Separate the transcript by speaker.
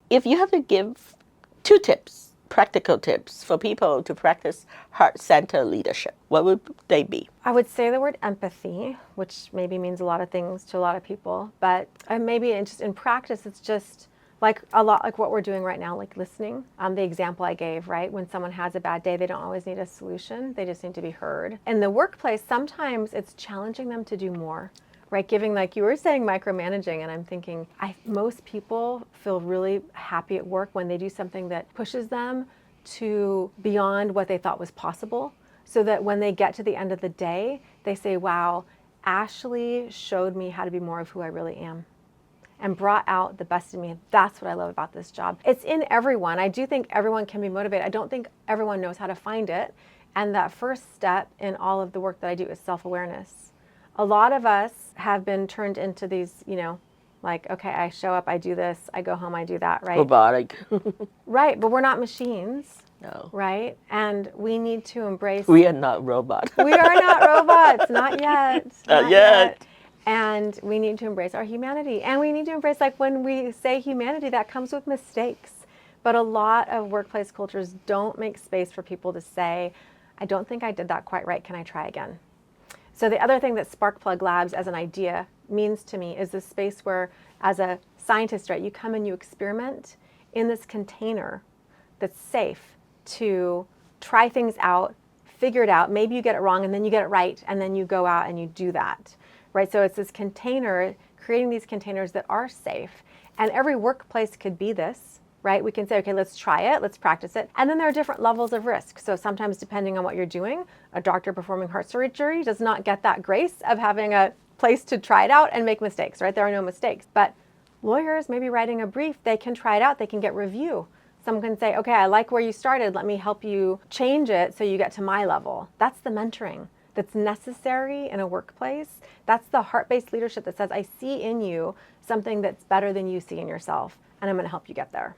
Speaker 1: If you have to give 2 tips, practical tips for people to practice heart-centered leadership, what would they be?
Speaker 2: I would say the word empathy, which maybe means a lot of things to a lot of people, but maybe just in practice, it's just like a lot like what we're doing right now, like listening. The example I gave, right? When someone has a bad day, they don't always need a solution. They just need to be heard. In the workplace, sometimes it's challenging them to do more, right? Giving, like you were saying, micromanaging. And I'm thinking, most people feel really happy at work when they do something that pushes them to beyond what they thought was possible, so that when they get to the end of the day, they say, wow, Ashley showed me how to be more of who I really am and brought out the best in me. That's what I love about this job. It's in everyone. I do think everyone can be motivated. I don't think everyone knows how to find it. And that first step in all of the work that I do is self-awareness. A lot of us have been turned into these, like, okay, I show up, I do this, I go home, I do that, right?
Speaker 1: Robotic.
Speaker 2: Right, but we're not machines.
Speaker 1: No.
Speaker 2: Right? And we need to embrace.
Speaker 1: We are not robots.
Speaker 2: We are not robots, not yet.
Speaker 1: Not yet.
Speaker 2: And we need to embrace our humanity. And we need to embrace, like when we say humanity, that comes with mistakes. But a lot of workplace cultures don't make space for people to say, I don't think I did that quite right. Can I try again? So the other thing that Sparkplug Labs as an idea means to me is this space where, as a scientist, right, you come and you experiment in this container that's safe to try things out, figure it out. Maybe you get it wrong and then you get it right, and then you go out and you do that, right? So it's this container, creating these containers that are safe. And every workplace could be this, right? We can say, okay, let's try it, let's practice it. And then there are different levels of risk. So sometimes depending on what you're doing, a doctor performing heart surgery does not get that grace of having a place to try it out and make mistakes, right? There are no mistakes. But lawyers, maybe writing a brief, they can try it out, they can get review. Someone can say, okay, I like where you started. Let me help you change it so you get to my level. That's the mentoring that's necessary in a workplace. That's the heart-based leadership that says, I see in you something that's better than you see in yourself, and I'm going to help you get there.